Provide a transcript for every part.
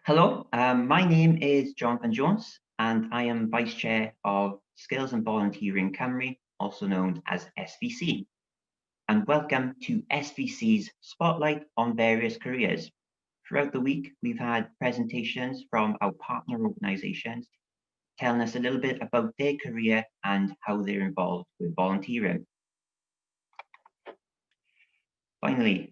Hello, my name is Jonathan Jones, and I am Vice Chair of Skills and Volunteering Cymru, also known as SVC. And welcome to SVC's Spotlight on Various Careers. Throughout the week, we've had presentations from our partner organisations telling us a little bit about their career and how they're involved with volunteering. Finally,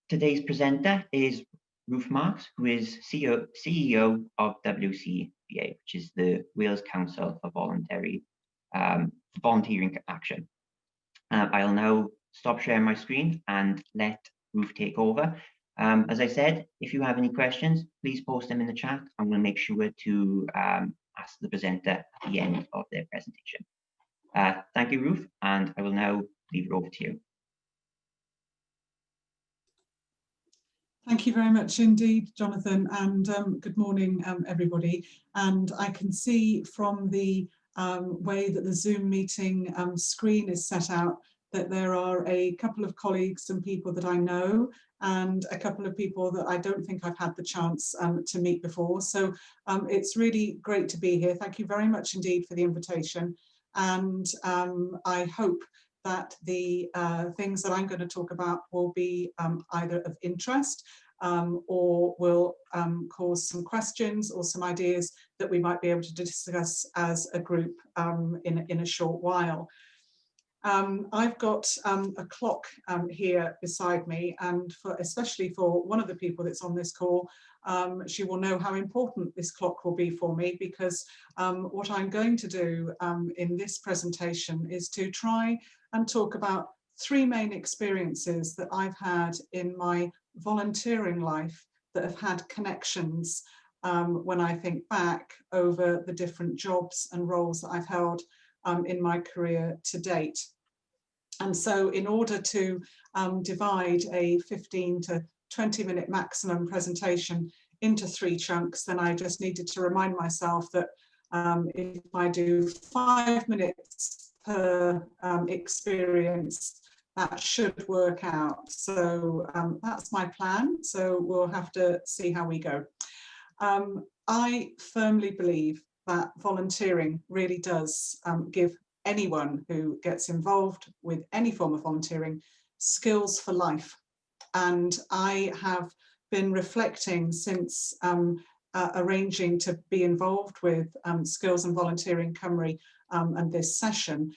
today's presenter is Ruth, who is CEO of WCVA, which is the Wales Council for Volunteering Action. I'll now stop sharing my screen and let Ruth take over. As I said, if you have any questions, please post them in the chat and we'll make sure to ask the presenter at the end of their presentation. Thank you, Ruth, and I will now leave it over to you. Thank you very much indeed, Jonathan, and good morning, everybody. And I can see from the way that the Zoom meeting screen is set out that there are a couple of colleagues and people that I know and a couple of people that I don't think I've had the chance to meet before. So it's really great to be here. Thank you very much indeed for the invitation. And I hope that the things that I'm going to talk about will be either of interest or will cause some questions or some ideas that we might be able to discuss as a group in a short while. I've got a clock here beside me, and especially for one of the people that's on this call, she will know how important this clock will be for me, because what I'm going to do in this presentation is to try and talk about three main experiences that I've had in my volunteering life that have had connections when I think back over the different jobs and roles that I've held in my career to date. And so in order to divide a 15 to 20-minute maximum presentation into three chunks, then I just needed to remind myself that if I do 5 minutes per experience, that should work out. So that's my plan. So we'll have to see how we go. I firmly believe that volunteering really does give anyone who gets involved with any form of volunteering skills for life. And I have been reflecting since arranging to be involved with Skills and Volunteering Cymru and this session,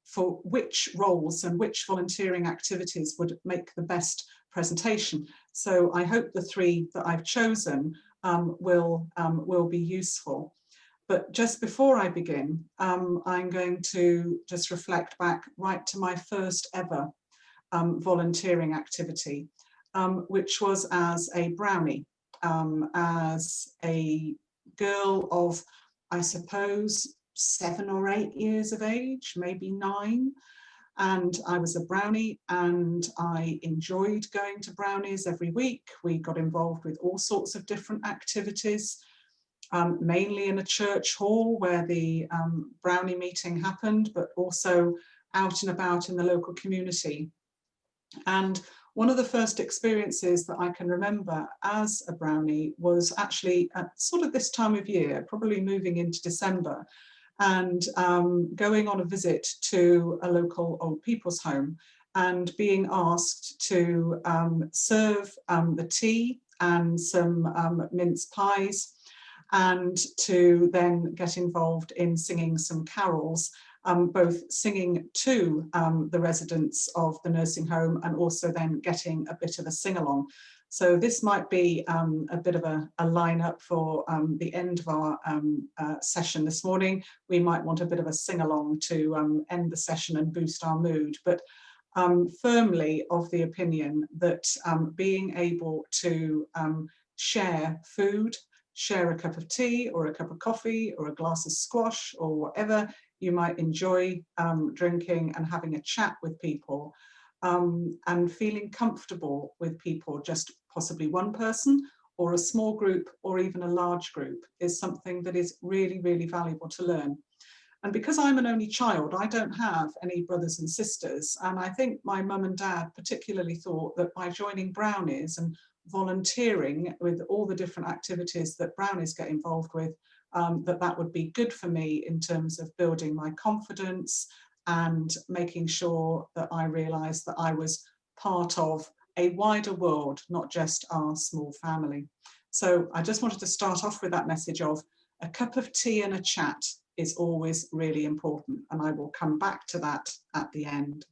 for which roles and which volunteering activities would make the best presentation. So I hope the three that I've chosen will be useful. But just before I begin, I'm going to just reflect back right to my first ever volunteering activity, which was as a brownie, as a girl of, I suppose, 7 or 8 years of age, maybe 9. And I was a brownie and I enjoyed going to brownies every week. We got involved with all sorts of different activities, mainly in a church hall where the brownie meeting happened, but also out and about in the local community. And one of the first experiences that I can remember as a brownie was actually at sort of this time of year, probably moving into December, and going on a visit to a local old people's home and being asked to serve the tea and some mince pies, and to then get involved in singing some carols, both singing to the residents of the nursing home and also then getting a bit of a sing-along. So this might be a bit of a lineup for the end of our session this morning. We might want a bit of a sing-along to end the session and boost our mood, but firmly of the opinion that being able to share food, share a cup of tea or a cup of coffee or a glass of squash or whatever you might enjoy drinking, and having a chat with people and feeling comfortable with people, just possibly one person or a small group or even a large group, is something that is really, really valuable to learn. And because I'm an only child, I don't have any brothers and sisters. And I think my mum and dad particularly thought that by joining brownies and volunteering with all the different activities that Brownies get involved with, that would be good for me in terms of building my confidence and making sure that I realised that I was part of a wider world, not just our small family. So I just wanted to start off with that message of a cup of tea and a chat is always really important, and I will come back to that at the end.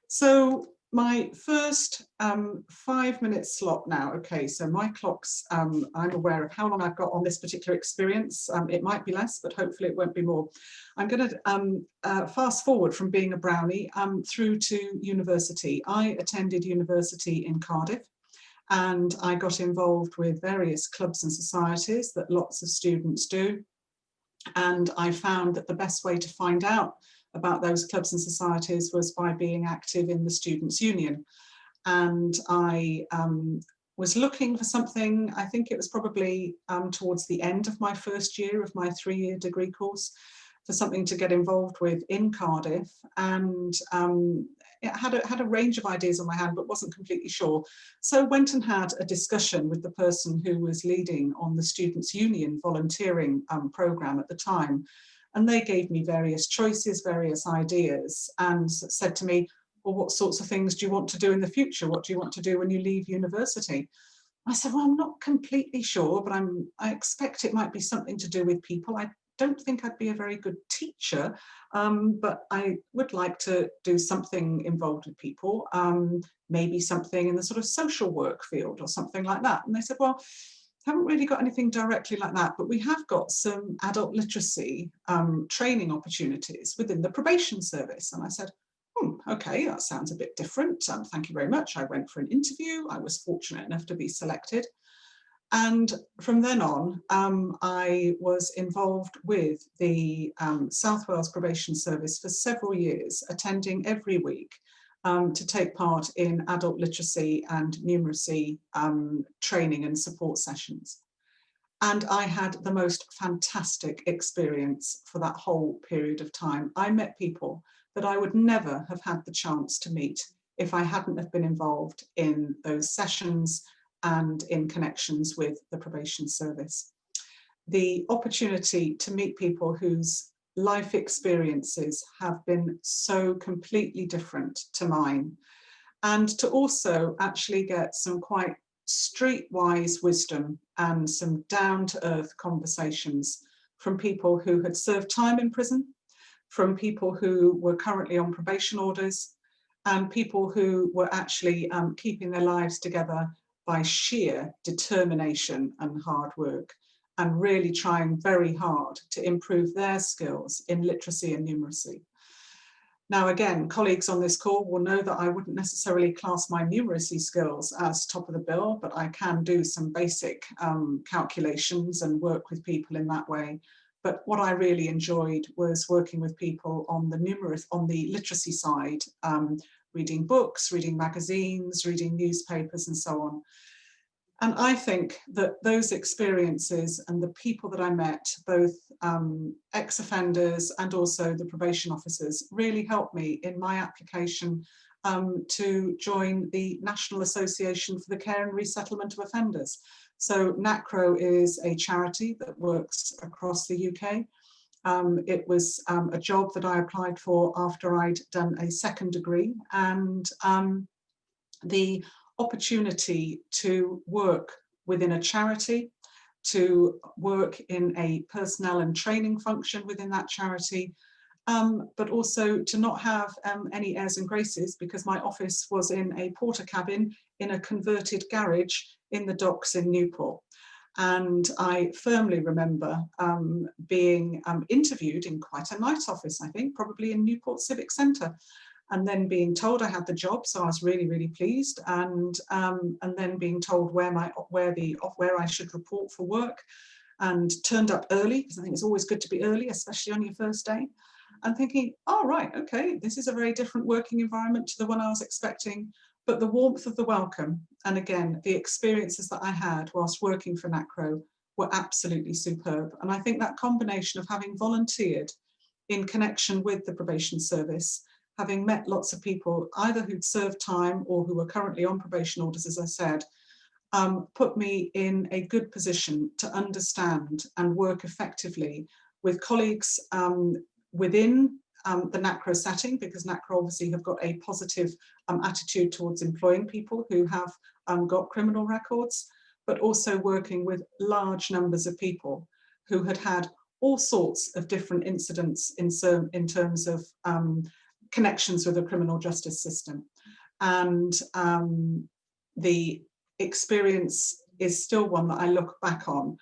So my first 5-minute slot now. Okay, so my clocks, I'm aware of how long I've got on this particular experience. It might be less, but hopefully it won't be more. I'm going to fast forward from being a Brownie through to university. I attended university in Cardiff, and I got involved with various clubs and societies that lots of students do. And I found that the best way to find out about those clubs and societies was by being active in the Students' Union. And I was looking for something, I think it was probably towards the end of my first year of my 3-year degree course, for something to get involved with in Cardiff. And it had a range of ideas on my hand, but wasn't completely sure. So went and had a discussion with the person who was leading on the Students' Union volunteering programme at the time. And they gave me various choices, various ideas, and said to me, well, what sorts of things do you want to do in the future? What do you want to do when you leave university? I said, well, I'm not completely sure, but I expect it might be something to do with people. I don't think I'd be a very good teacher, but I would like to do something involved with people, maybe something in the sort of social work field or something like that. And they said, well, haven't really got anything directly like that, but we have got some adult literacy training opportunities within the probation service. And I said, okay, that sounds a bit different. Thank you very much. I went for an interview. I was fortunate enough to be selected. And from then on, I was involved with the South Wales Probation Service for several years, attending every week to take part in adult literacy and numeracy training and support sessions. And I had the most fantastic experience for that whole period of time. I met people that I would never have had the chance to meet if I hadn't have been involved in those sessions and in connections with the probation service. The opportunity to meet people whose life experiences have been so completely different to mine, and to also actually get some quite streetwise wisdom and some down-to-earth conversations from people who had served time in prison, from people who were currently on probation orders, and people who were actually keeping their lives together by sheer determination and hard work, and really trying very hard to improve their skills in literacy and numeracy. Now, again, colleagues on this call will know that I wouldn't necessarily class my numeracy skills as top of the bill, but I can do some basic calculations and work with people in that way. But what I really enjoyed was working with people on the literacy side, reading books, reading magazines, reading newspapers, and so on. And I think that those experiences and the people that I met, both ex-offenders and also the probation officers, really helped me in my application to join the National Association for the Care and Resettlement of Offenders. So NACRO is a charity that works across the UK. It was a job that I applied for after I'd done a second degree, and the opportunity to work within a charity, to work in a personnel and training function within that charity, but also to not have any airs and graces, because my office was in a porter cabin in a converted garage in the docks in Newport. And I firmly remember being interviewed in quite a nice office, I think, probably in Newport Civic Centre, and then being told I had the job, so I was really, really pleased, and then being told where I should report for work, and turned up early, because I think it's always good to be early, especially on your first day, and thinking, oh, right, okay, this is a very different working environment to the one I was expecting, but the warmth of the welcome, and again, the experiences that I had whilst working for NACRO were absolutely superb. And I think that combination of having volunteered in connection with the probation service, having met lots of people either who'd served time or who were currently on probation orders, as I said, put me in a good position to understand and work effectively with colleagues within the NACRO setting, because NACRO obviously have got a positive attitude towards employing people who have got criminal records, but also working with large numbers of people who had had all sorts of different incidents in terms of connections with the criminal justice system. And the experience is still one that I look back on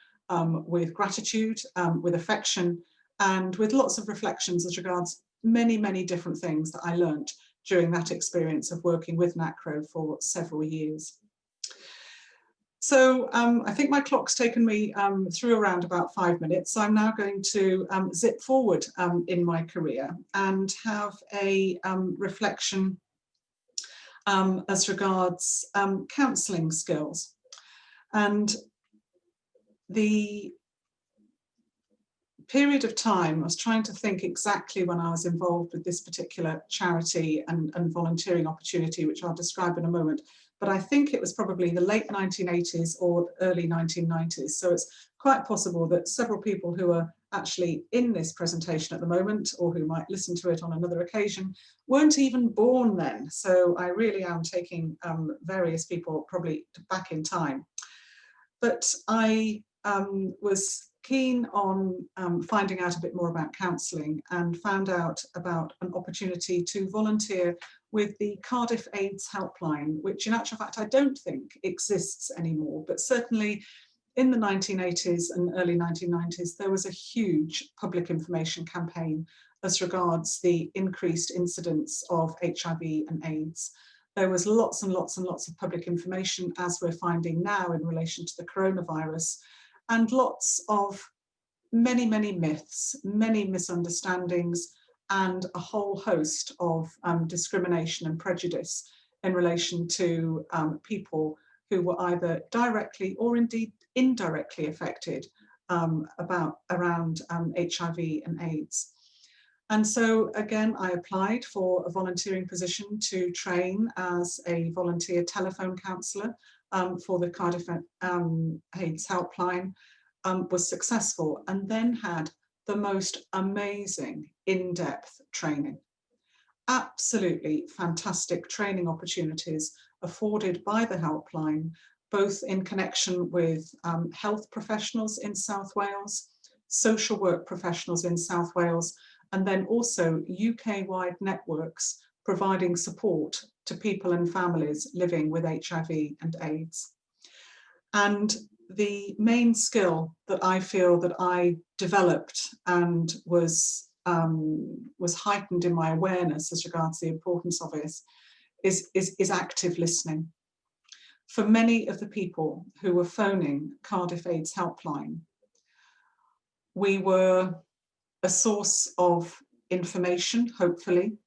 with gratitude, with affection, and with lots of reflections as regards many, many different things that I learned during that experience of working with NACRO for several years. So I think my clock's taken me through around about 5 minutes. So I'm now going to zip forward in my career and have a reflection as regards counselling skills. And the period of time, I was trying to think exactly when I was involved with this particular charity and volunteering opportunity, which I'll describe in a moment, but I think it was probably the late 1980s or early 1990s. So it's quite possible that several people who are actually in this presentation at the moment, or who might listen to it on another occasion, weren't even born then. So I really am taking various people probably back in time. But I was keen on finding out a bit more about counselling, and found out about an opportunity to volunteer with the Cardiff AIDS helpline, which in actual fact I don't think exists anymore, but certainly in the 1980s and early 1990s there was a huge public information campaign as regards the increased incidence of HIV and AIDS. There was lots and lots and lots of public information, as we're finding now in relation to the coronavirus, and lots of many, many myths, many misunderstandings, and a whole host of discrimination and prejudice in relation to people who were either directly or indeed indirectly affected around HIV and AIDS. And so again, I applied for a volunteering position to train as a volunteer telephone counsellor for the Cardiff AIDS helpline, was successful, and then had the most amazing in-depth training. Absolutely fantastic training opportunities afforded by the helpline, both in connection with health professionals in South Wales, social work professionals in South Wales, and then also UK-wide networks providing support to people and families living with HIV and AIDS. And the main skill that I feel that I developed and was heightened in my awareness as regards the importance of it is active listening. For many of the people who were phoning Cardiff AIDS helpline, we were a source of information, hopefully,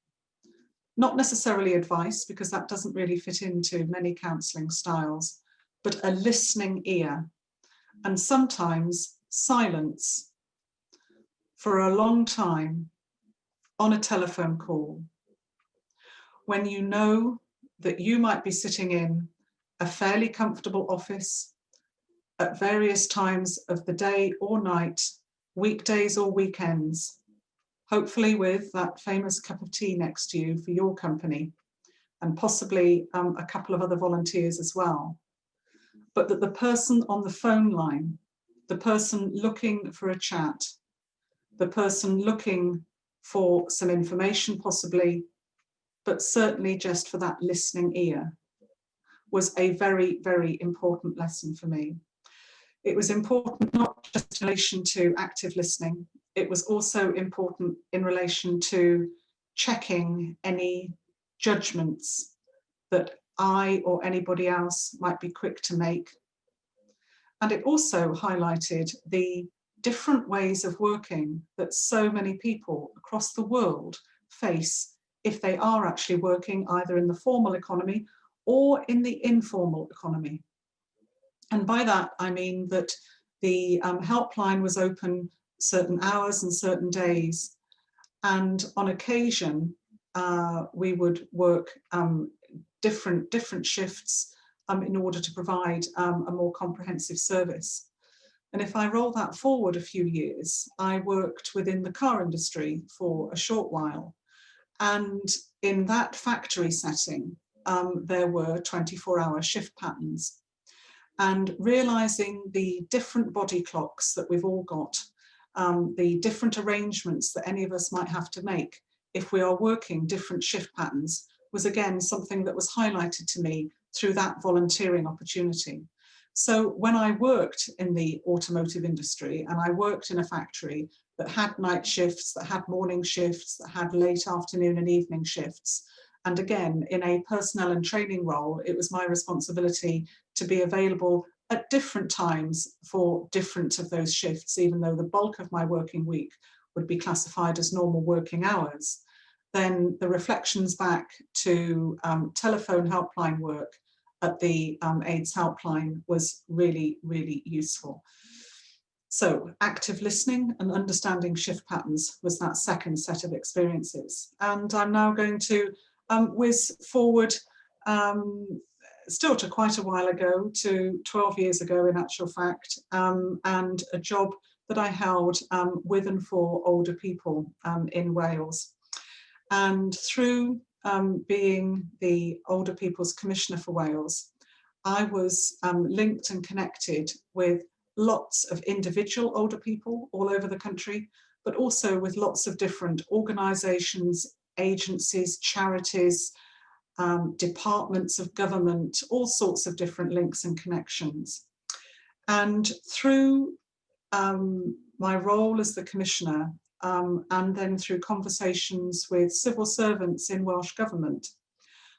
not necessarily advice, because that doesn't really fit into many counselling styles, but a listening ear, and sometimes silence for a long time on a telephone call, when you know that you might be sitting in a fairly comfortable office at various times of the day or night, weekdays or weekends, hopefully with that famous cup of tea next to you for your company, and possibly a couple of other volunteers as well. But that the person on the phone line, the person looking for a chat, the person looking for some information possibly, but certainly just for that listening ear, was a very, very important lesson for me. It was important not just in relation to active listening, it was also important in relation to checking any judgments that I or anybody else might be quick to make. And it also highlighted the different ways of working that so many people across the world face if they are actually working either in the formal economy or in the informal economy. And by that, I mean that the helpline was open certain hours and certain days. And on occasion, we would work different shifts in order to provide a more comprehensive service. And if I roll that forward a few years, I worked within the car industry for a short while. And in that factory setting, there were 24-hour shift patterns. And realizing the different body clocks that we've all got, the different arrangements that any of us might have to make if we are working different shift patterns, was again something that was highlighted to me through that volunteering opportunity. So when I worked in the automotive industry and I worked in a factory that had night shifts, that had morning shifts, that had late afternoon and evening shifts, and again, in a personnel and training role, it was my responsibility to be available at different times for different of those shifts, even though the bulk of my working week would be classified as normal working hours. Then the reflections back to telephone helpline work at the AIDS helpline was really, really useful. So active listening and understanding shift patterns was that second set of experiences. And I'm now going to whiz forward still to quite a while ago, to 12 years ago in actual fact, and a job that I held with and for older people in Wales. And through being the Older People's Commissioner for Wales, I was linked and connected with lots of individual older people all over the country, but also with lots of different organisations, agencies, charities, departments of government, all sorts of different links and connections. And through my role as the Commissioner, and then through conversations with civil servants in Welsh Government,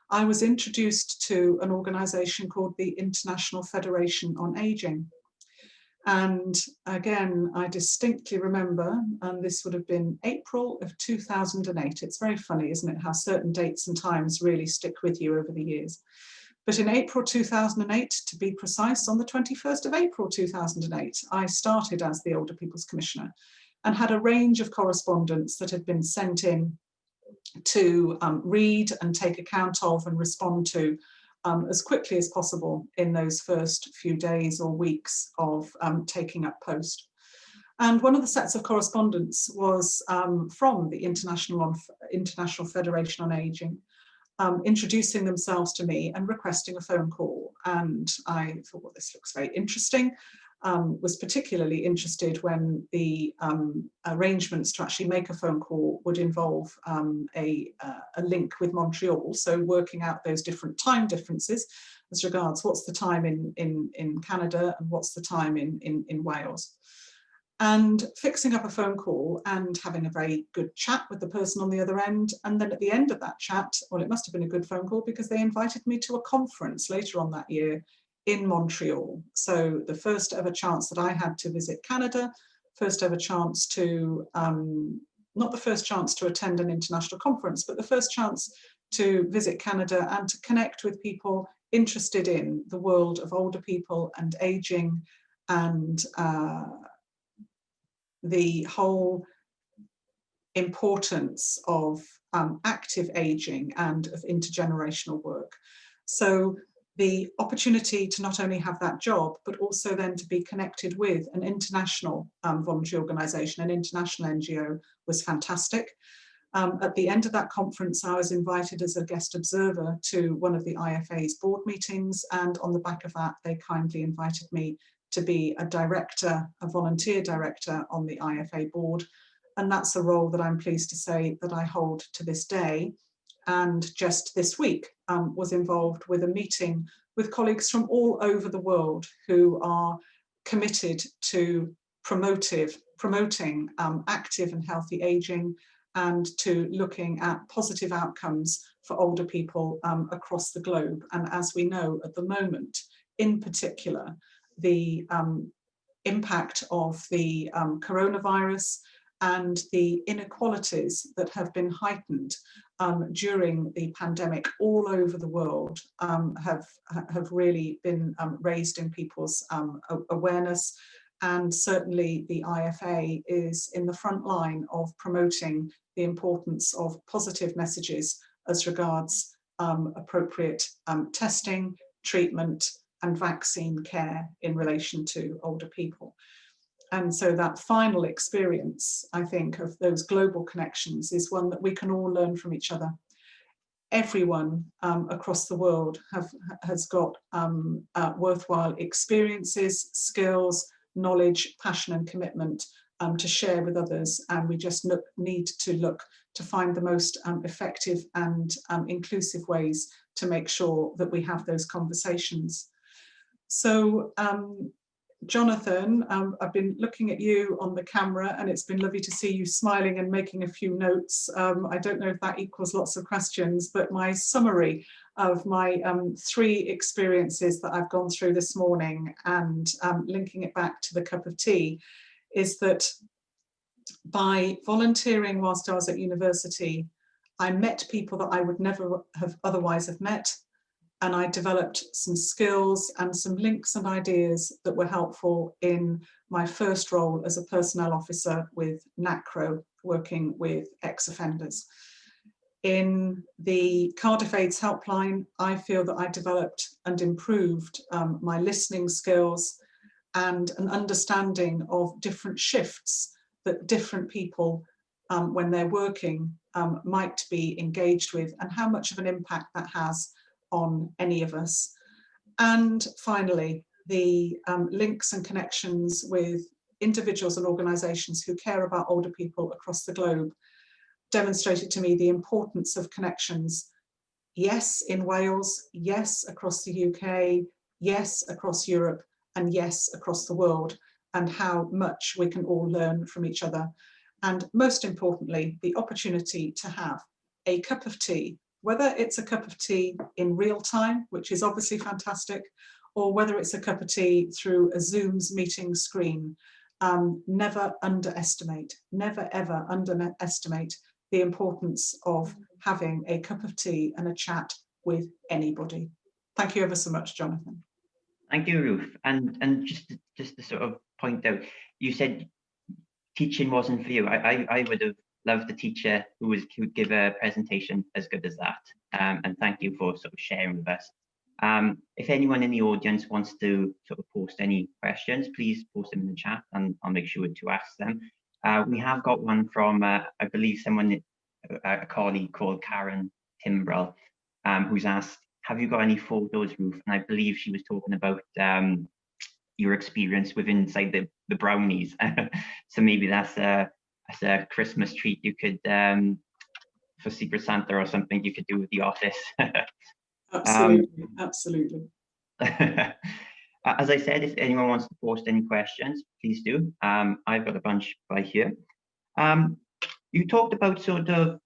I was introduced to an organisation called the International Federation on Ageing. And again, I distinctly remember, and this would have been April of 2008. It's very funny, isn't it, how certain dates and times really stick with you over the years. But in April 2008, to be precise, on the 21st of April 2008, I started as the Older People's Commissioner and had a range of correspondence that had been sent in to read and take account of and respond to as quickly as possible in those first few days or weeks of taking up post. And one of the sets of correspondence was from the International Federation on Ageing, introducing themselves to me and requesting a phone call. And I thought, well, this looks very interesting. Was particularly interested when the arrangements to actually make a phone call would involve a link with Montreal, so working out those different time differences as regards what's the time in Canada and what's the time in Wales. And fixing up a phone call and having a very good chat with the person on the other end. And then at the end of that chat, well, it must have been a good phone call because they invited me to a conference later on that year in Montreal. So the first ever chance that I had to visit Canada, first ever chance to, not the first chance to attend an international conference, but the first chance to visit Canada and to connect with people interested in the world of older people and aging and the whole importance of active aging and of intergenerational work. So the opportunity to not only have that job, but also then to be connected with an international voluntary organisation, an international NGO, was fantastic. At the end of that conference, I was invited as a guest observer to one of the IFA's board meetings, and on the back of that, they kindly invited me to be a director, a volunteer director on the IFA board. And that's a role that I'm pleased to say that I hold to this day. And just this week was involved with a meeting with colleagues from all over the world who are committed to promoting active and healthy aging and to looking at positive outcomes for older people across the globe. And as we know at the moment, in particular, the impact of the coronavirus and the inequalities that have been heightened during the pandemic all over the world have really been raised in people's awareness. And certainly the IFA is in the front line of promoting the importance of positive messages as regards appropriate testing, treatment and vaccine care in relation to older people. And so that final experience, I think, of those global connections is one that we can all learn from each other. Everyone across the world has got worthwhile experiences, skills, knowledge, passion and commitment to share with others, and we just need to look to find the most effective and inclusive ways to make sure that we have those conversations. So Jonathan, I've been looking at you on the camera and it's been lovely to see you smiling and making a few notes. I don't know if that equals lots of questions, but my summary of my 3 experiences that I've gone through this morning and linking it back to the cup of tea is that by volunteering whilst I was at university, I met people that I would never have otherwise have met. And I developed some skills and some links and ideas that were helpful in my first role as a personnel officer with NACRO, working with ex-offenders. In the Cardiff AIDS helpline, I feel that I developed and improved my listening skills and an understanding of different shifts that different people, when they're working, might be engaged with, and how much of an impact that has on any of us. And finally, the links and connections with individuals and organisations who care about older people across the globe demonstrated to me the importance of connections, yes, in Wales, yes, across the UK, yes, across Europe, and yes, across the world, and how much we can all learn from each other. And most importantly, the opportunity to have a cup of tea, whether it's a cup of tea in real time, which is obviously fantastic, or whether it's a cup of tea through a Zoom's meeting screen. Never ever underestimate the importance of having a cup of tea and a chat with anybody. Thank you ever so much, Jonathan. Thank you, Ruth. And just to sort of point out, you said teaching wasn't for you. I would have loved a teacher who would give a presentation as good as that. And thank you for sort of sharing with us. If anyone in the audience wants to sort of post any questions, please post them in the chat and I'll make sure to ask them. We have got one from, I believe someone, a colleague called Karen Timbrell, who's asked, have you got any photos, Ruth? And I believe she was talking about your experience with inside the brownies. So maybe that's a Christmas treat you could, for Secret Santa or something you could do with the office. Absolutely, absolutely. As I said, if anyone wants to post any questions, please do. I've got a bunch right here. You talked about sort of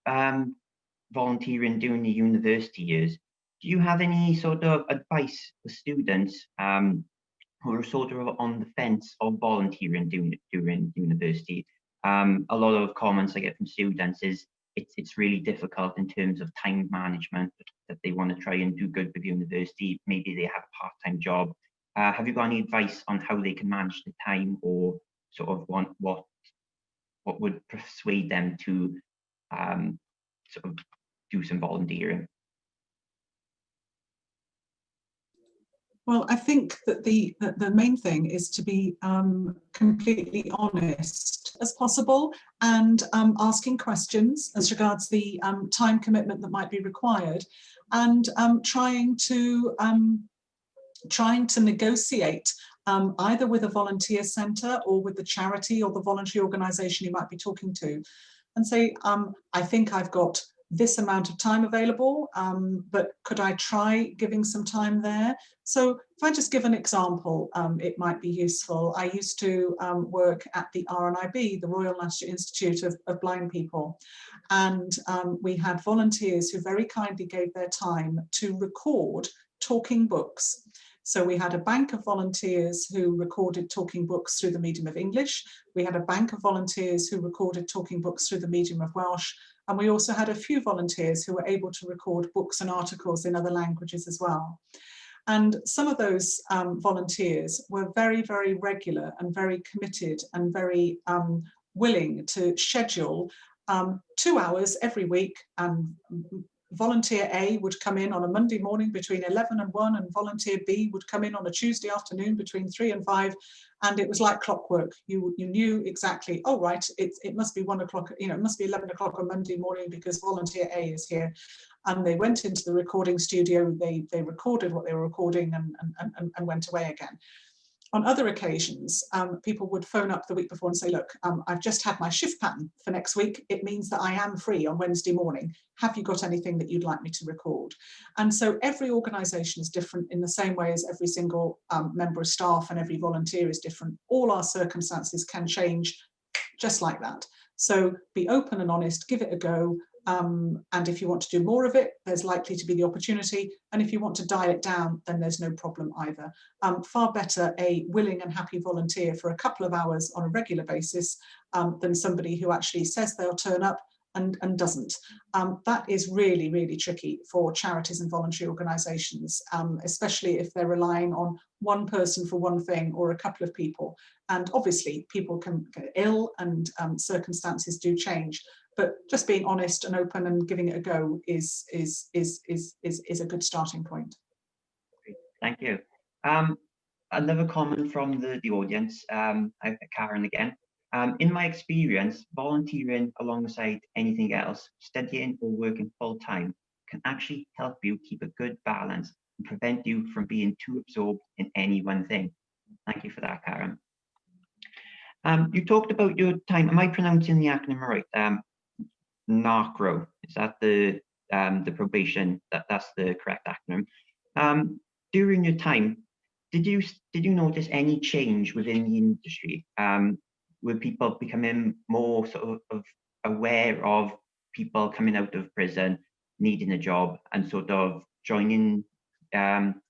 volunteering during the university years. Do you have any sort of advice for students who are sort of on the fence of volunteering during university? A lot of comments I get from students is it's really difficult in terms of time management, that they want to try and do good with university. Maybe they have a part-time job. Have you got any advice on how they can manage the time, or sort of what would persuade them to sort of do some volunteering? Well, I think that the main thing is to be completely honest as possible, and asking questions as regards the time commitment that might be required, and trying to negotiate either with a volunteer centre or with the charity or the voluntary organisation you might be talking to, and say, I think I've got this amount of time available, but could I try giving some time there? So if I just give an example, it might be useful. I used to work at the RNIB, the Royal National Institute of Blind People, and we had volunteers who very kindly gave their time to record talking books. So we had a bank of volunteers who recorded talking books through the medium of English. We had a bank of volunteers who recorded talking books through the medium of Welsh. And we also had a few volunteers who were able to record books and articles in other languages as well. And some of those volunteers were very, very regular and very committed and very willing to schedule 2 hours every week, and volunteer A would come in on a Monday morning between 11 and 1, and volunteer B would come in on a Tuesday afternoon between 3 and 5, and it was like clockwork. You knew exactly, oh right, it must be 1 o'clock, you know, it must be 11 o'clock on Monday morning because volunteer A is here. And they went into the recording studio, they recorded what they were recording and went away again. On other occasions, people would phone up the week before and say, look, I've just had my shift pattern for next week. It means that I am free on Wednesday morning. Have you got anything that you'd like me to record? And so every organisation is different in the same way as every single member of staff and every volunteer is different. All our circumstances can change just like that. So be open and honest, give it a go. And if you want to do more of it, there's likely to be the opportunity. And if you want to dial it down, then there's no problem either. Far better a willing and happy volunteer for a couple of hours on a regular basis than somebody who actually says they'll turn up and doesn't. That is really, really tricky for charities and voluntary organisations, especially if they're relying on one person for one thing or a couple of people. And obviously people can get ill and circumstances do change. But just being honest and open and giving it a go is a good starting point. Thank you. Another comment from the audience, Karen again. In my experience, volunteering alongside anything else, studying or working full time, can actually help you keep a good balance and prevent you from being too absorbed in any one thing. Thank you for that, Karen. You talked about your time. Am I pronouncing the acronym right? NARCRO, is that the probation? That's the correct acronym. During your time, did you notice any change within the industry? Were people becoming more sort of aware of people coming out of prison, needing a job, and sort of joining on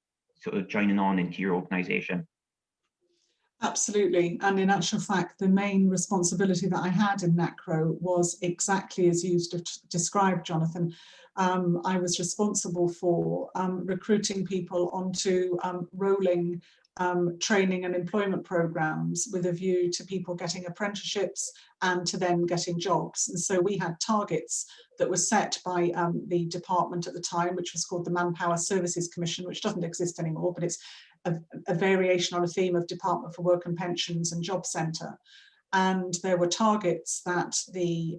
into your organisation? Absolutely. And in actual fact, the main responsibility that I had in NACRO was exactly as you described, Jonathan. I was responsible for recruiting people onto rolling training and employment programs with a view to people getting apprenticeships and to then getting jobs. And so we had targets that were set by the department at the time, which was called the Manpower Services Commission, which doesn't exist anymore, but it's a variation on a theme of Department for Work and Pensions and Job Centre. And there were targets that the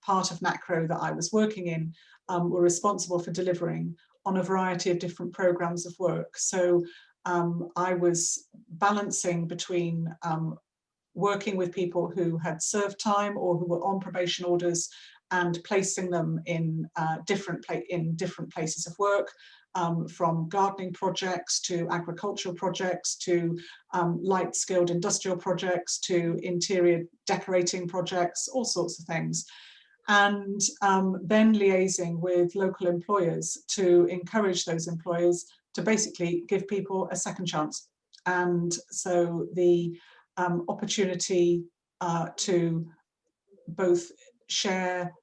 part of NACRO that I was working in were responsible for delivering on a variety of different programmes of work. So I was balancing between working with people who had served time or who were on probation orders and placing them in different places of work, from gardening projects to agricultural projects to light skilled industrial projects to interior decorating projects, all sorts of things. And then liaising with local employers to encourage those employers to basically give people a second chance. And so the opportunity to both share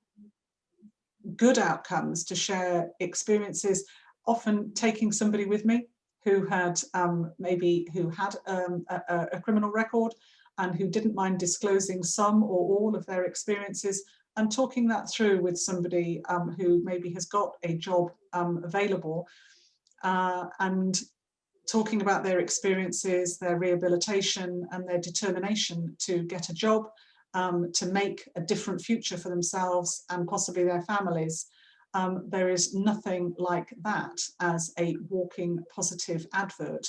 good outcomes, to share experiences, often taking somebody with me who had a criminal record and who didn't mind disclosing some or all of their experiences, and talking that through with somebody who maybe has got a job available, and talking about their experiences, their rehabilitation and their determination to get a job, to make a different future for themselves and possibly their families. There is nothing like that as a walking positive advert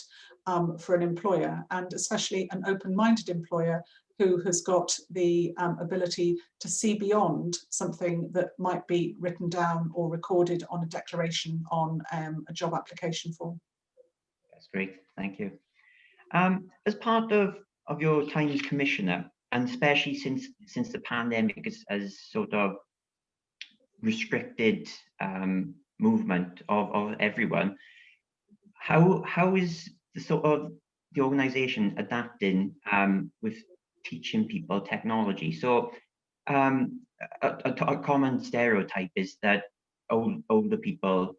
for an employer, and especially an open-minded employer who has got the ability to see beyond something that might be written down or recorded on a declaration on a job application form. That's great, thank you. As part of your time as Commissioner, and especially since the pandemic has sort of restricted movement of everyone, how is the organisation adapting with teaching people technology? So a common stereotype is that older people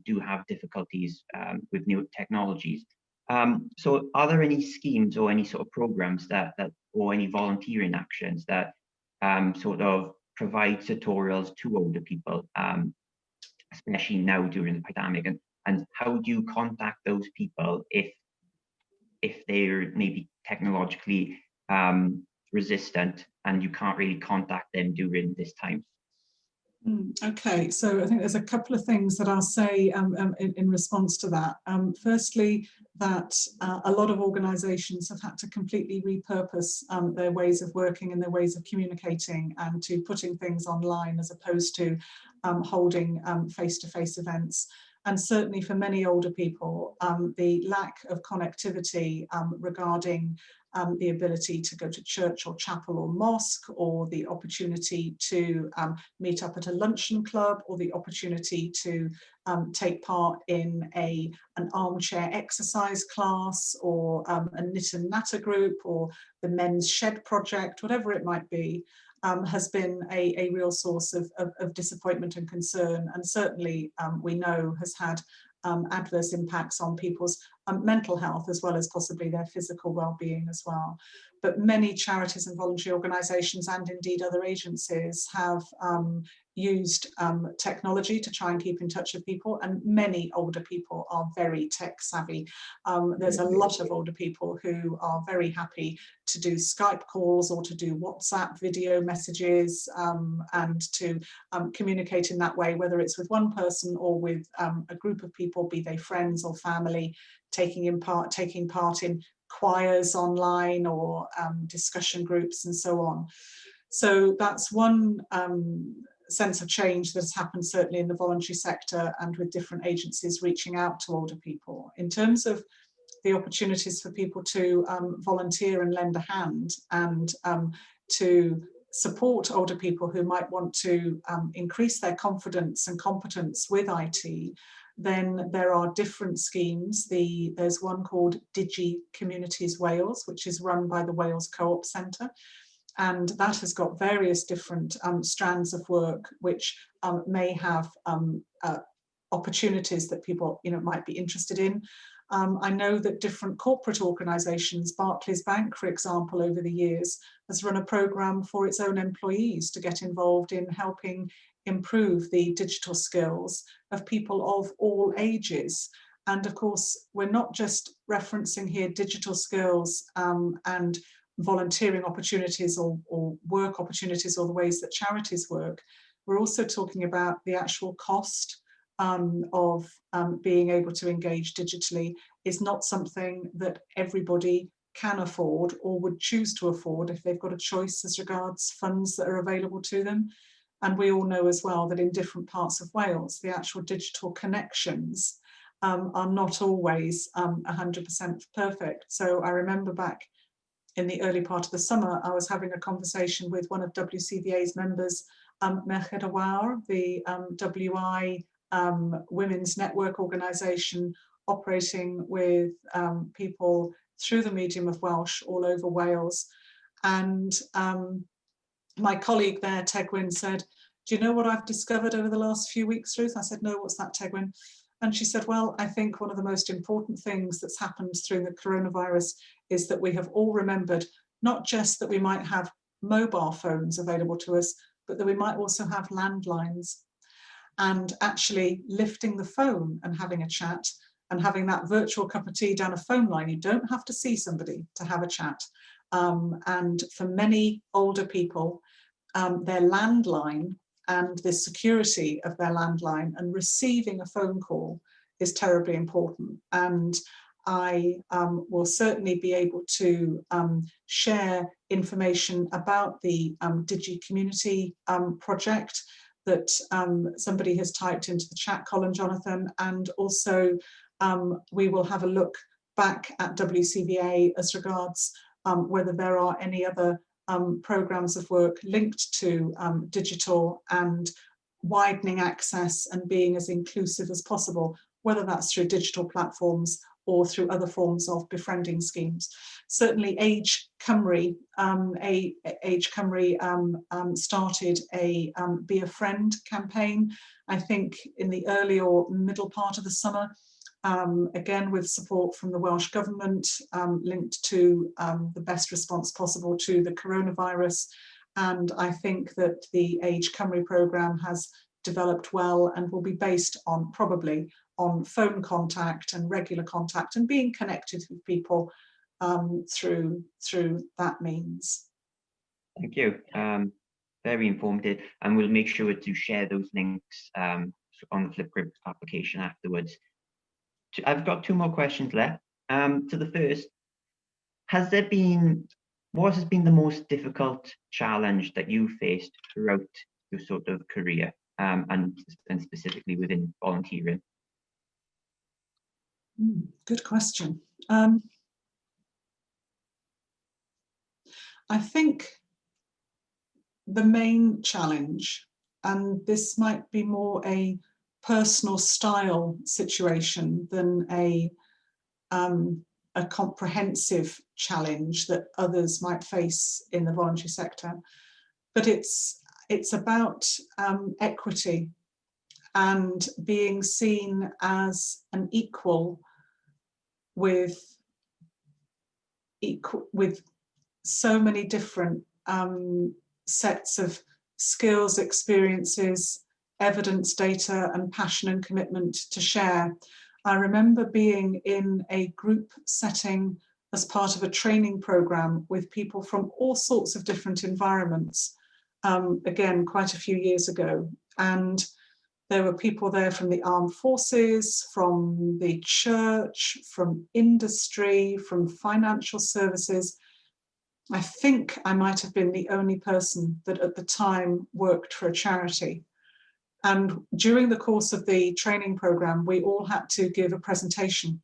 do have difficulties with new technologies. So are there any schemes or any sort of programs or any volunteering actions that sort of provide tutorials to older people especially now during the pandemic, and how do you contact those people if they're maybe technologically resistant and you can't really contact them during this time? Okay, so I think there's a couple of things that I'll say in response to that. Firstly, that a lot of organisations have had to completely repurpose their ways of working and their ways of communicating, and to putting things online as opposed to holding face-to-face events. And certainly for many older people, the lack of connectivity regarding the ability to go to church or chapel or mosque, or the opportunity to meet up at a luncheon club, or the opportunity to take part in an armchair exercise class, or a knit and natter group, or the men's shed project, whatever it might be, has been a real source of disappointment and concern, and certainly we know has had adverse impacts on people's mental health, as well as possibly their physical well-being as well. But many charities and voluntary organisations, and indeed other agencies, have used technology to try and keep in touch with people, and many older people are very tech savvy. There's a lot of older people who are very happy to do Skype calls or to do WhatsApp video messages, and to communicate in that way, whether it's with one person or with a group of people, be they friends or family, taking part in choirs online, or discussion groups and so on. So that's one sense of change that has happened certainly in the voluntary sector, and with different agencies reaching out to older people. In terms of the opportunities for people to volunteer and lend a hand, and to support older people who might want to increase their confidence and competence with IT, then there are different schemes. There's one called Digi Communities Wales, which is run by the Wales Co-op Centre, and that has got various different strands of work which may have opportunities that people might be interested in. I know that different corporate organisations, Barclays Bank, for example, over the years, has run a programme for its own employees to get involved in helping improve the digital skills of people of all ages. And of course, we're not just referencing here digital skills and volunteering opportunities or work opportunities, or the ways that charities work. We're also talking about the actual cost of being able to engage digitally is not something that everybody can afford or would choose to afford if they've got a choice as regards funds that are available to them. And we all know as well that in different parts of Wales, the actual digital connections are not always 100% perfect. So I remember back in the early part of the summer, I was having a conversation with one of WCVA's members, Merched Awar, the WI Women's Network organisation operating with people through the medium of Welsh all over Wales. And my colleague there, Tegwyn, said, "Do you know what I've discovered over the last few weeks, Ruth?" I said, "No, what's that, Tegwyn?" And she said, "Well, I think one of the most important things that's happened through the coronavirus is that we have all remembered not just that we might have mobile phones available to us, but that we might also have landlines. And actually lifting the phone and having a chat and having that virtual cup of tea down a phone line, you don't have to see somebody to have a chat." And for many older people, their landline and the security of their landline and receiving a phone call is terribly important. And I will certainly be able to share information about the Digi Community project that somebody has typed into the chat column, Jonathan, and also we will have a look back at WCVA as regards whether there are any other programmes of work linked to digital and widening access and being as inclusive as possible, whether that's through digital platforms or through other forms of befriending schemes. Certainly Age Cymru, Age Cymru started a Be a Friend campaign, I think in the early or middle part of the summer, again with support from the Welsh Government, linked to the best response possible to the coronavirus. And I think that the Age Cymru programme has developed well and will be based on probably on phone contact and regular contact and being connected with people through that means. Thank you. Very informative, and we'll make sure to share those links on the Flipgrid application afterwards. I've got 2 more questions left. To the first, what has been the most difficult challenge that you faced throughout your sort of career, and specifically within volunteering? Good question. I think the main challenge, and this might be more a personal style situation than a comprehensive challenge that others might face in the voluntary sector, but it's about equity and being seen as an equal with so many different sets of skills, experiences, evidence, data, and passion and commitment to share. I remember being in a group setting as part of a training program with people from all sorts of different environments, again, quite a few years ago. And there were people there from the armed forces, from the church, from industry, from financial services. I think I might have been the only person that at the time worked for a charity. And during the course of the training program, we all had to give a presentation.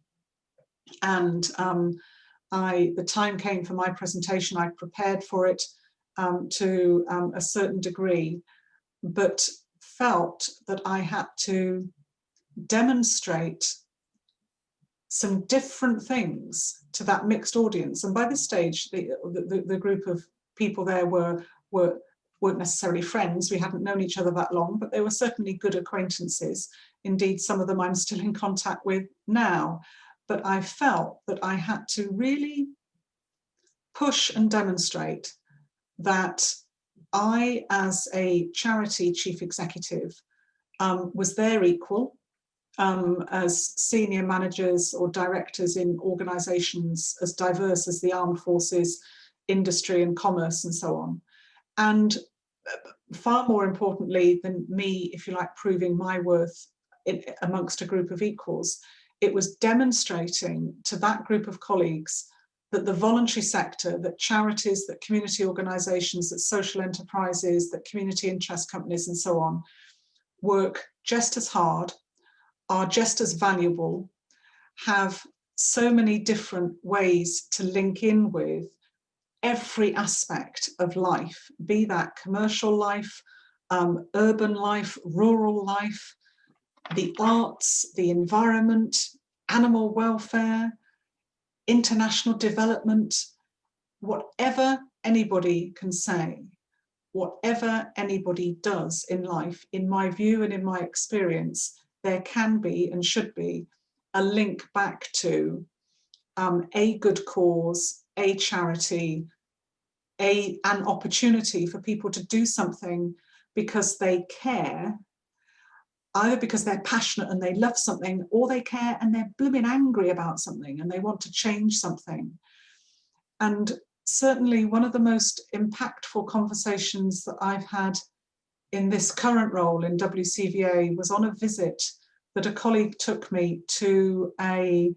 And the time came for my presentation. I prepared for it to a certain degree, but felt that I had to demonstrate some different things to that mixed audience. And by this stage, the group of people there weren't necessarily friends. We hadn't known each other that long, but they were certainly good acquaintances. Indeed, some of them I'm still in contact with now. But I felt that I had to really push and demonstrate that I, as a charity chief executive, was their equal, as senior managers or directors in organisations as diverse as the armed forces, industry and commerce and so on. And far more importantly than me, if you like, proving my worth amongst a group of equals, it was demonstrating to that group of colleagues that the voluntary sector, that charities, that community organisations, that social enterprises, that community interest companies and so on work just as hard, are just as valuable, have so many different ways to link in with every aspect of life, be that commercial life, urban life, rural life, the arts, the environment, animal welfare, international development, whatever anybody can say, whatever anybody does in life, in my view and in my experience, there can be and should be a link back to a good cause, a charity, an opportunity for people to do something because they care, either because they're passionate and they love something, or they care and they're blooming angry about something and they want to change something. And certainly one of the most impactful conversations that I've had in this current role in WCVA was on a visit that a colleague took me to a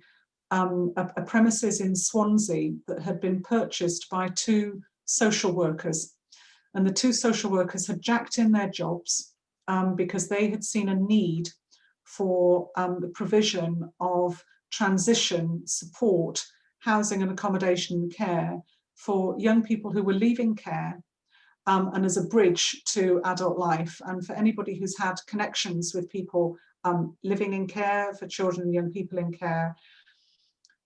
premises in Swansea that had been purchased by 2 social workers. And the 2 social workers had jacked in their jobs because they had seen a need for the provision of transition support, housing and accommodation and care for young people who were leaving care and as a bridge to adult life. And for anybody who's had connections with people living in care, for children and young people in care,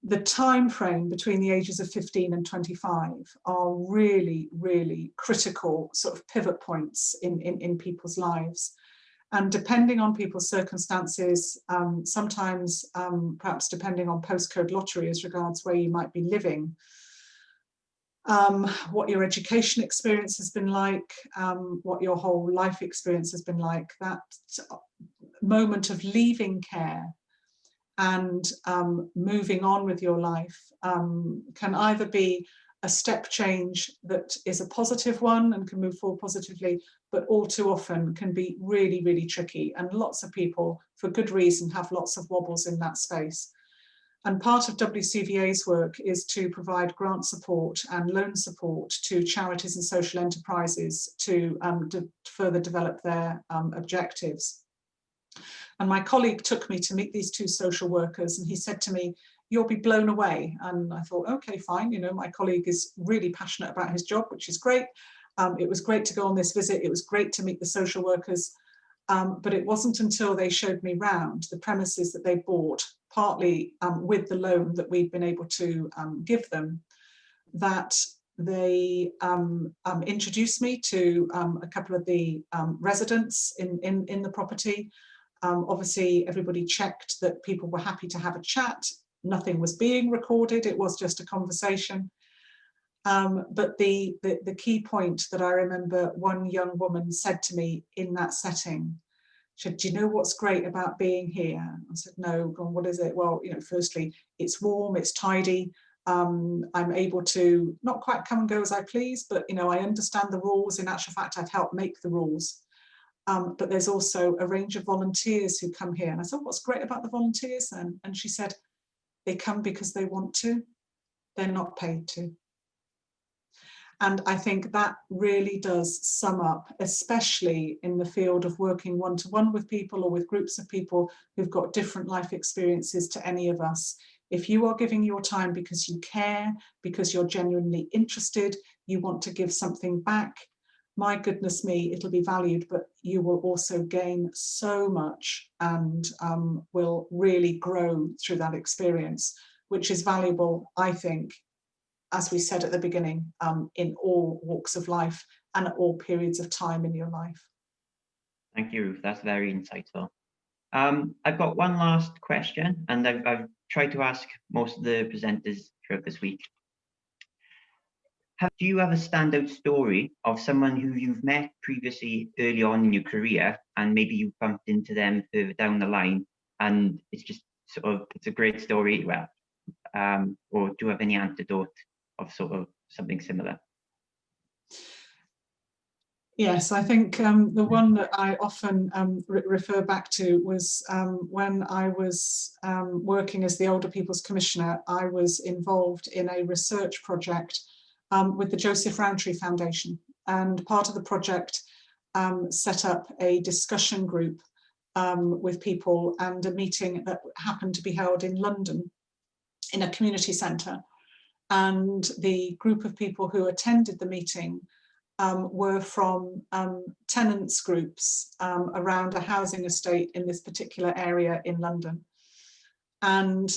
the time frame between the ages of 15 and 25 are really, really critical sort of pivot points in people's lives. And depending on people's circumstances, sometimes perhaps depending on postcode lottery as regards where you might be living, what your education experience has been like, what your whole life experience has been like. That moment of leaving care and moving on with your life can either be a step change that is a positive one and can move forward positively, but all too often can be really, really tricky. And lots of people, for good reason, have lots of wobbles in that space. And part of WCVA's work is to provide grant support and loan support to charities and social enterprises to further develop their objectives. And my colleague took me to meet these two social workers, and he said to me, "You'll be blown away." And I thought, okay, fine. You know, my colleague is really passionate about his job, which is great. It was great to go on this visit. It was great to meet the social workers. But it wasn't until they showed me round the premises that they bought, partly with the loan that we'd been able to give them, that they introduced me to a couple of the residents in the property. Obviously, everybody checked that people were happy to have a chat. Nothing was being recorded. It was just a conversation. But the key point that I remember one young woman said to me in that setting, she said, "Do you know what's great about being here?" I said, "No." "What is it?" "Well, you know, firstly, it's warm, it's tidy. I'm able to not quite come and go as I please, but you know, I understand the rules. In actual fact, I've helped make the rules. But there's also a range of volunteers who come here." And I said, "What's great about the volunteers then?" And she said, "They come because they want to. They're not paid to." And I think that really does sum up, especially in the field of working one-to-one with people or with groups of people who've got different life experiences to any of us. If you are giving your time because you care, because you're genuinely interested, you want to give something back, my goodness me, it'll be valued, but you will also gain so much and will really grow through that experience, which is valuable, I think, as we said at the beginning, in all walks of life and at all periods of time in your life. Thank you, Ruth. That's very insightful. I've got one last question, and I've tried to ask most of the presenters throughout this week. Do you have a standout story of someone who you've met previously early on in your career, and maybe you bumped into them further down the line, and it's just sort of, it's a great story, well, or do you have any anecdote of sort of something similar? Yes, I think the one that I often refer back to was when I was working as the Older People's Commissioner. I was involved in a research project with the Joseph Rowntree Foundation, and part of the project set up a discussion group with people, and a meeting that happened to be held in London in a community centre. And the group of people who attended the meeting were from tenants groups around a housing estate in this particular area in London. And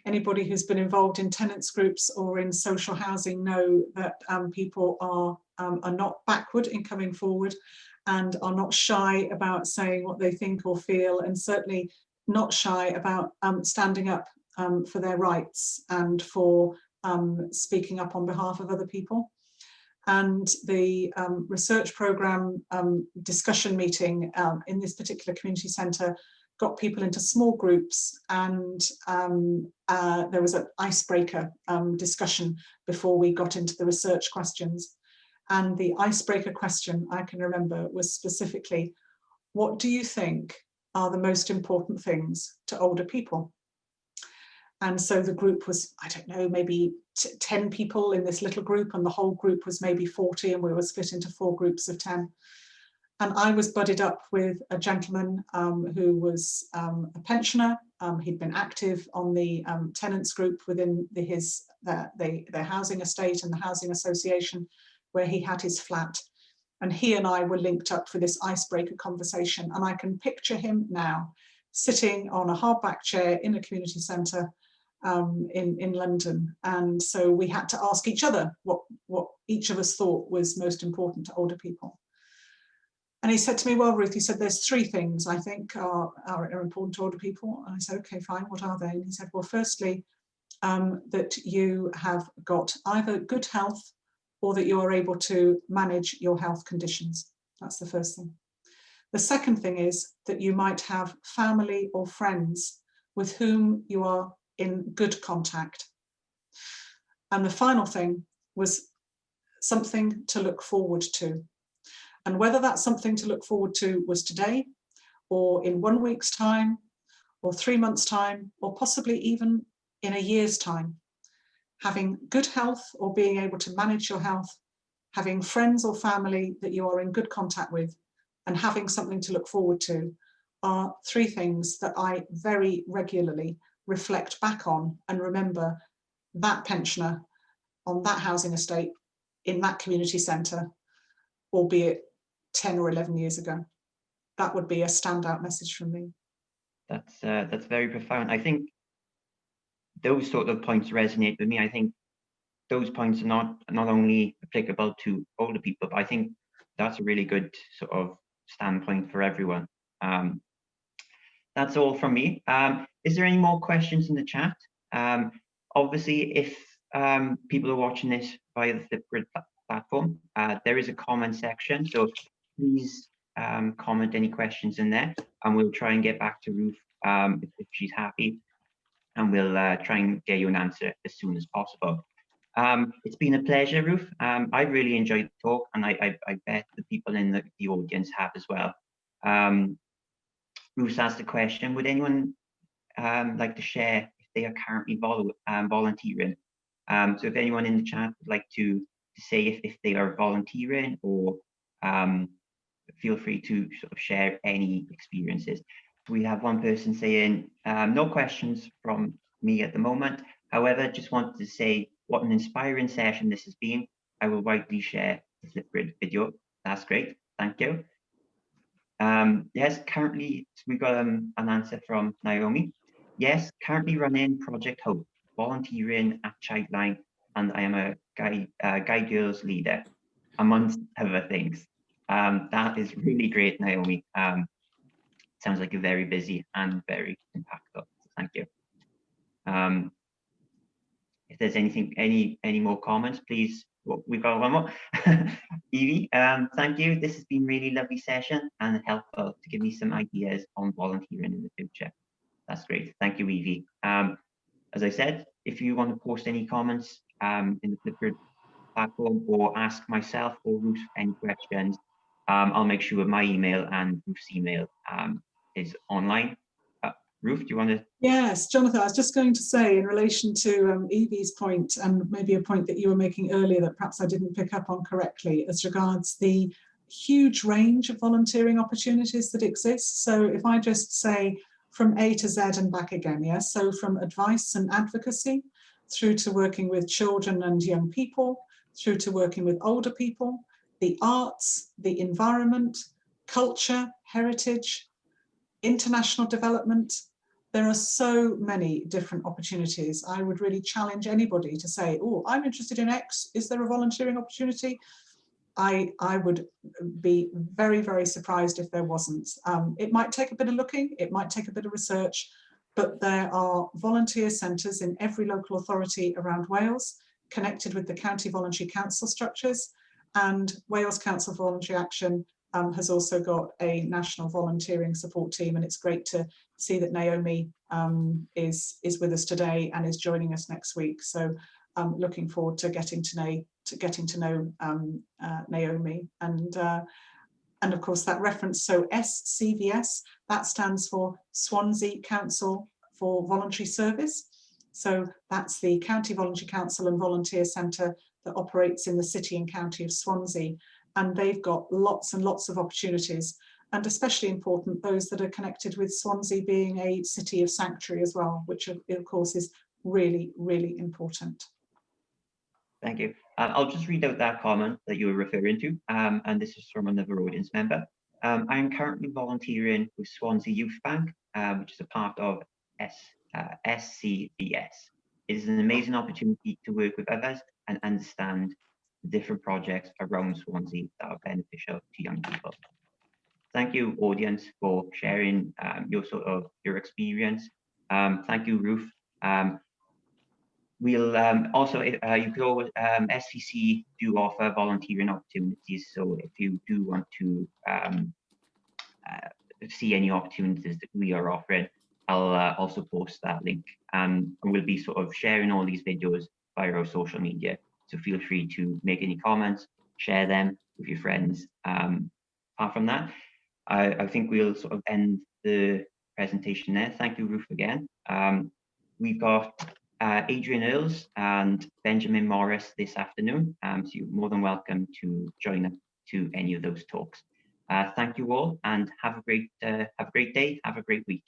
anybody who's been involved in tenants groups or in social housing know that people are not backward in coming forward and are not shy about saying what they think or feel, and certainly not shy about standing up for their rights and for speaking up on behalf of other people. And the research programme discussion meeting in this particular community centre got people into small groups, and there was an icebreaker discussion before we got into the research questions. And the icebreaker question I can remember was specifically, what do you think are the most important things to older people? And so the group was, I don't know, maybe 10 people in this little group, and the whole group was maybe 40, and we were split into 4 groups of 10. And I was buddied up with a gentleman who was a pensioner. He'd been active on the tenants group within their housing estate and the housing association where he had his flat. And he and I were linked up for this icebreaker conversation. And I can picture him now sitting on a hardback chair in a community centre in London. And so we had to ask each other what each of us thought was most important to older people. And he said to me, "Well, Ruth," he said, "there's 3 things I think are important to older people." And I said, "Okay, fine, what are they?" And he said, "Well, firstly, that you have got either good health or that you are able to manage your health conditions. That's the first thing. The second thing is that you might have family or friends with whom you are in good contact. And the final thing was something to look forward to. And whether that's something to look forward to was today, or in 1 week's time, or 3 months' time, or possibly even in a year's time. Having good health or being able to manage your health, having friends or family that you are in good contact with, and having something to look forward to are 3 things that I very regularly reflect back on and remember that pensioner on that housing estate in that community centre, albeit 10 or 11 years ago. That would be a standout message from me. That's very profound. I think those sort of points resonate with me. I think those points are not only applicable to older people, but I think that's a really good sort of standpoint for everyone. That's all from me. Is there any more questions in the chat? Obviously, if people are watching this via the Flipgrid platform, there is a comment section, so please comment any questions in there, and we'll try and get back to Ruth if she's happy, and we'll try and get you an answer as soon as possible. It's been a pleasure, Ruth. I really enjoyed the talk, and I bet the people in the audience have as well. Ruth asked the question, would anyone like to share if they are currently volunteering? So if anyone in the chat would like to say if they are volunteering, or feel free to sort of share any experiences. We have one person saying, no questions from me at the moment. However, just wanted to say what an inspiring session this has been. I will widely share the Flipgrid video. That's great. Thank you. Yes, currently we got an answer from Naomi. Yes, currently running Project Hope, volunteering at Childline, and I am a Guide Girls leader, amongst other things. That is really great, Naomi. Sounds like you're very busy and very impactful. So thank you. If there's any more comments, please. Well, we've got one more. Evie, thank you. This has been really lovely session and helpful to give me some ideas on volunteering in the future. That's great. Thank you, Evie. As I said, if you want to post any comments in the Flipgrid platform, or ask myself or Ruth any questions, I'll make sure my email and Ruth's email is online. Ruth, do you want to? Yes, Jonathan, I was just going to say in relation to Evie's point, and maybe a point that you were making earlier that perhaps I didn't pick up on correctly, as regards the huge range of volunteering opportunities that exist. So if I just say from A to Z and back again, yes, so from advice and advocacy through to working with children and young people, through to working with older people, the arts, the environment, culture, heritage, international development. There are so many different opportunities. I would really challenge anybody to say, oh, I'm interested in X. Is there a volunteering opportunity? I would be very, very surprised if there wasn't. It might take a bit of looking, it might take a bit of research, but there are volunteer centres in every local authority around Wales, connected with the county voluntary council structures, and Wales Council Voluntary Action has also got a national volunteering support team, and it's great to see that Naomi is with us today and is joining us next week. So I'm looking forward to getting to know Naomi, and of course that reference. So SCVS, that stands for Swansea Council for Voluntary Service. So that's the County Voluntary Council and Volunteer Centre that operates in the city and county of Swansea. And they've got lots and lots of opportunities, and especially important, those that are connected with Swansea being a city of sanctuary as well, which of course is really, really important. Thank you. I'll just read out that comment that you were referring to, and this is from another audience member. I am currently volunteering with Swansea Youth Bank, which is a part of SCVS. It is an amazing opportunity to work with others and understand the different projects around Swansea that are beneficial to young people. Thank you, audience, for sharing your experience. Thank you, Ruth. we'll also, you could always, SVC do offer volunteering opportunities. So if you do want to see any opportunities that we are offering, I'll also post that link. And we'll be sort of sharing all these videos via our social media. So feel free to make any comments, share them with your friends. Apart from that, I think we'll sort of end the presentation there. Thank you, Ruth, again. We've got Adrian Earls and Benjamin Morris this afternoon, so you're more than welcome to join us to any of those talks. Thank you all, and have a great day, have a great week.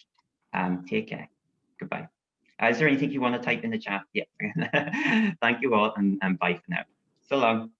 Take care. Goodbye. Is there anything you want to type in the chat? Yeah. Thank you all, and bye for now. So long.